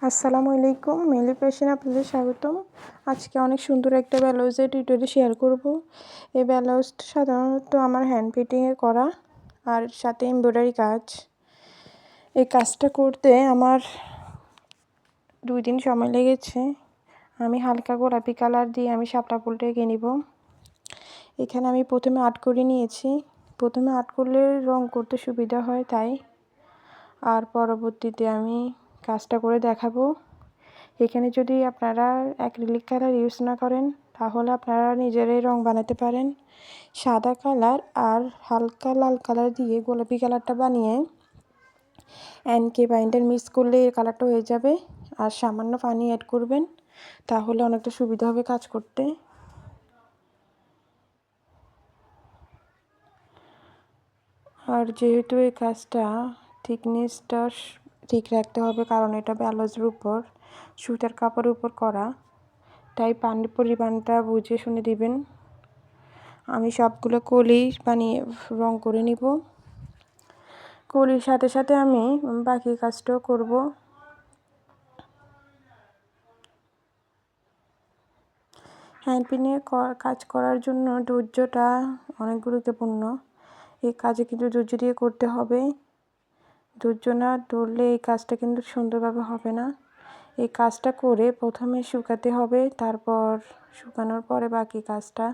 আসসালামু আলাইকুম, মিলি ফ্যাশনে আপনাদের স্বাগতম। আজকে অনেক সুন্দর একটা ব্লাউজের টিউটোরিয়াল শেয়ার করব। এই ব্লাউজটা সাধারণত আমার হ্যান্ড ফিটিংয়ে করা আর সাথে এমব্রয়ডারি কাজ। এই কাজটা করতে আমার 2 দিন সময় লেগেছে। আমি হালকা গোলাপি কালার দিয়ে আমি শাপলা ফুলটা এঁকে নিব। এখানে আমি প্রথমে আর্ট করে নিয়েছি। প্রথমে আর্ট করলে রং করতে সুবিধা হয় তাই, আর পরবর্তীতে আমি কাজটা করে দেখাবো। এখানে যদি আপনারা অ্যাক্রিলিক কালার ইউজ না করেন তাহলে আপনারা নিজেরাই রং বানাতে পারেন। সাদা কালার আর হালকা লাল কালার দিয়ে গোলাপি কালারটা বানিয়ে এনকে বাইন্ডার মিক্স করলে এই কালারটা হয়ে যাবে। আর সামান্য পানি অ্যাড করবেন, তাহলে অনেকটা সুবিধা হবে কাজ করতে। আর যেহেতু এই কাজটা থিকনেসটা ঠিক রাখতে হবে, কারণ এটা ব্লাউজের উপর সুতার কাপড়ের উপর করা, তাই পানির পরিমাণটা বুঝে শুনে দিবেন। আমি সবগুলো কলি বানিয়ে রং করে নিব। কলির সাথে সাথে আমি বাকি কাজটাও করব। হ্যান্ড পিনে কাজ করার জন্য ধৈর্যটা অনেক গুরুত্বপূর্ণ। এই কাজে কিন্তু ধৈর্য দিয়ে করতে হবে। ধৈর্য না ধরলে এই কাজটা কিন্তু সুন্দরভাবে হবে না। এই কাজটা করে প্রথমে শুকাতে হবে, তারপর শুকানোর পরে বাকি কাজটা।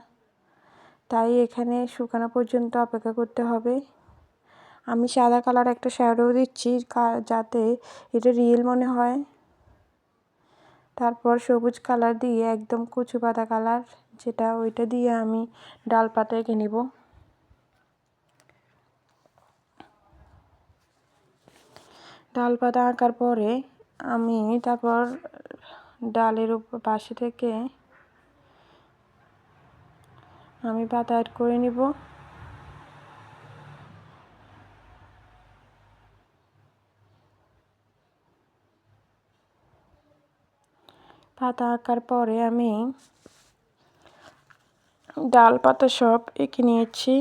তাই এখানে শুকানো পর্যন্ত অপেক্ষা করতে হবে। আমি সাদা কালার একটা শ্যাডো দিচ্ছি যাতে এটা রিয়েল মনে হয়। তারপর সবুজ কালার দিয়ে একদম কচু পাতা কালার যেটা, ওইটা দিয়ে আমি ডাল পাতা এঁকে নিব। ডাল পাতা আঁকার পরে আমি তারপর ডালের উপর পাশে থেকে আমি পাতা অ্যাড করে নিব। পাতা আঁকার পরে আমি ডাল পাতা সব এঁকে নিয়েছি।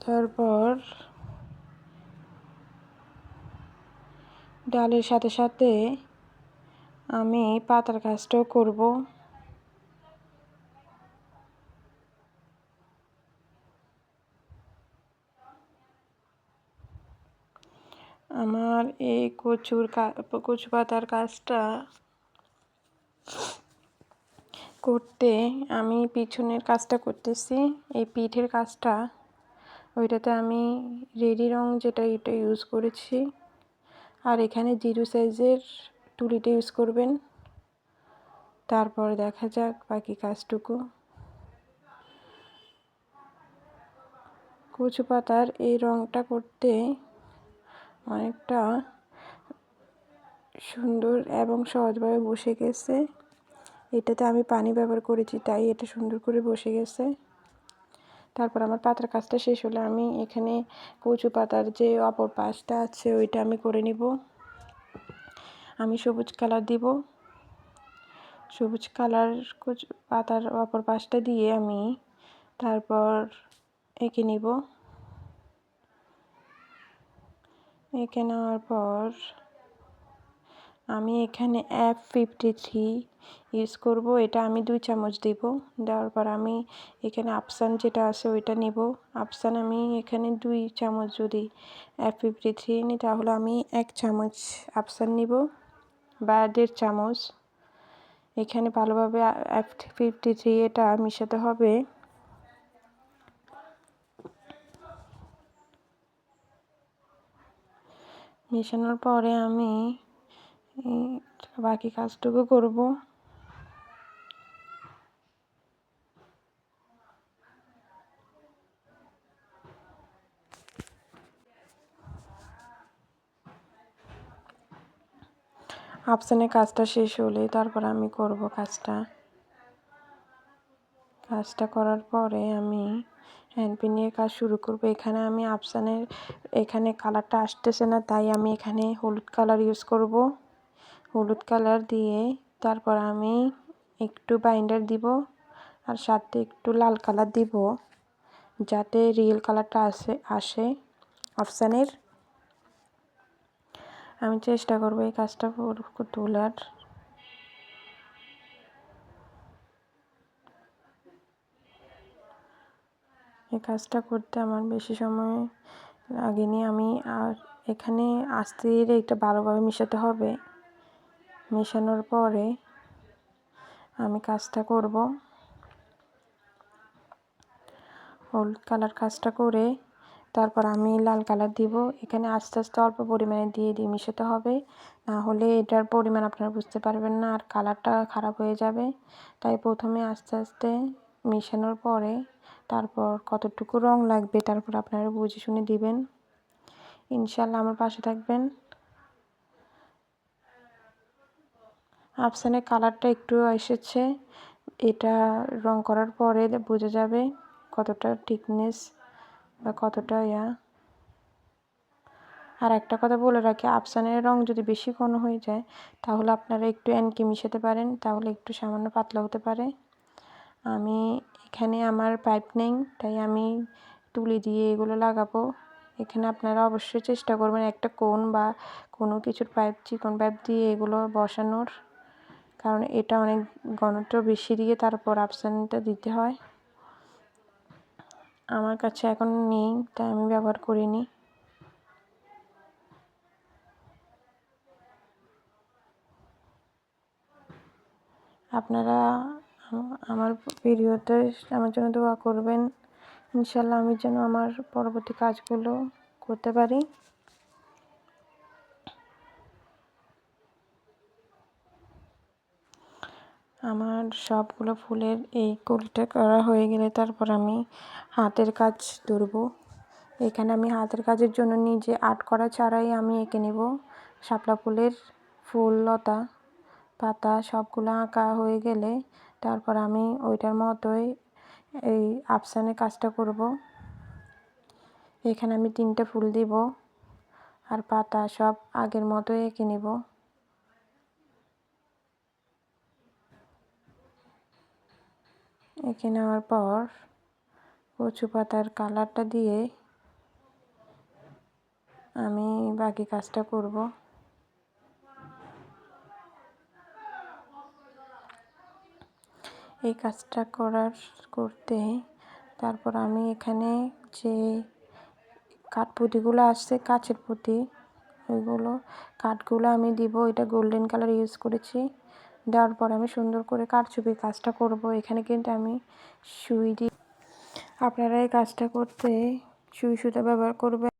তারপর ডালের সাথে সাথে আমি পাতার কাজটাও করব। আমার এই কচু পাতার কাজটা করতে আমি পিছনের কাজটা করতেছি। এই পিঠের কাজটা, ওইটাতে আমি রেডি রং যেটা এটা ইউজ করেছি। আর এখানে 0 সাইজের তুলিটা ইউজ করবেন। তারপর দেখা যাক বাকি কাজটুকু। কচু পাতার এই রংটা করতে অনেকটা সুন্দর এবং সহজভাবে বসে গেছে। এটাতে আমি পানি ব্যবহার করেছি তাই এটা সুন্দর করে বসে গেছে। তারপর আমার পাতার কাজটা শেষ হলে আমি এখানে কচু পাতার যে অপর পাশটা আছে ওইটা আমি করে নিব। আমি সবুজ কালার দিব। সবুজ কালার কচু পাতার অপর পাশটা দিয়ে আমি তারপর এঁকে নিব। এঁকে নেওয়ার পর আমি এখানে F53 ইউজ করব। এটা আমি 2 চামচ দেব। দেওয়ার পর আমি এখানে আফসান যেটা আছে ওইটা নিব। আফসান আমি এখানে 2 চামচ যদি F53 নিই তাহলে আমি 1 চামচ আফসান নিব বা 1.5 চামচ। এখানে ভালোভাবে F53 এটা মিশাতে হবে। মেশানোর পরে আমি বাকি কাজটুকু করব। আফসানের কাজটা শেষ হলে তারপর আমি করব কাজটা করার পরে আমি হ্যান্ড পিনের কাজ শুরু করব। এখানে আমি আফসানের এখানে কালারটা আসতেছে না, তাই আমি এখানে হলুদ কালার ইউজ করব। হলুদ কালার দিয়ে তারপর আমি একটু বাইন্ডার দিব আর সাথে একটু লাল কালার দিব। যাতে রিয়েল কালারটা আসে আফসানের। আমি চেষ্টা করব এই কাজটা তোলার। এই কাজটা করতে আমার বেশি সময় লাগেনি। আমি আর এখানে আস্তে ধীরে এটা ভালোভাবে মিশাতে হবে। মেশানোর পরে আমি কাজটা করব। হলুদ কালার কাজটা করে তারপর আমি লাল কালার দিব। এখানে আস্তে আস্তে অল্প পরিমাণে দিয়ে মিশাতে হবে, না হলে এটার পরিমাণ আপনারা বুঝতে পারবেন না আর কালারটা খারাপ হয়ে যাবে। তাই প্রথমে আস্তে আস্তে মেশানোর পরে তারপর কতটুকু রং লাগবে তারপর আপনারা বুঝে শুনে দিবেন। ইনশাল্লাহ আমার পাশে থাকবেন। আফসানের কালারটা একটু এসেছে, এটা রং করার পরে বোঝা যাবে কতটা থিকনেস বা কতটা আর একটা কথা বলে রাখি, আফসানের রং যদি বেশি ঘন হয়ে যায় তাহলে আপনারা একটু এনকে মিশাতে পারেন, তাহলে একটু সামান্য পাতলা হতে পারে। আমি এখানে আমার পাইপ নেই, তাই আমি তুলি দিয়ে এগুলো লাগাবো। এখানে আপনারা অবশ্যই চেষ্টা করবেন একটা কোন বা কোনো কিছুর পাইপ, চিকন পাইপ দিয়ে এগুলো বসানোর, কারণ এটা অনেক ঘনত্ব বেশি দিয়ে তারপর আফসানটা দিতে হয়। আমার কাছে এখন নেই তাই আমি ব্যবহার করিনি। আপনারা আমার ভিডিওতে আমার জন্য দোয়া করবেন, ইনশাল্লাহ আমি যেন আমার পরবর্তী কাজগুলো করতে পারি। আমার সবগুলো ফুলের এই কলিটা করা হয়ে গেলে তারপর আমি হাতের কাজ ধরবো। এখানে আমি হাতের কাজের জন্য নিজে আর্ট করা ছাড়াই আমি এঁকে নেব। শাপলা ফুলের ফুল, লতা, পাতা সবগুলো আঁকা হয়ে গেলে তারপর আমি ওইটার মতোই এই আফসানের কাজটা করব। এখানে আমি 3টে ফুল দিব আর পাতা সব আগের মতোই এঁকে নেব। এঁকে নেওয়ার পর কচু পাতার কালারটা দিয়ে আমি বাকি কাজটা করব। এই কাজটা করতে তারপর আমি এখানে যে কাঠপুঁতিগুলো আসছে, কাচের পুঁতি, ওইগুলো কাঠগুলো আমি দিব। এটা গোল্ডেন কালার ইউজ করেছি। দেওয়ার পর আমি সুন্দর করে কারচুপির কাজটা করব। এখানে কিন্তু আমি সুই দিই। আপনারা এই কাজটা করতে সুই সুতা ব্যবহার করবেন।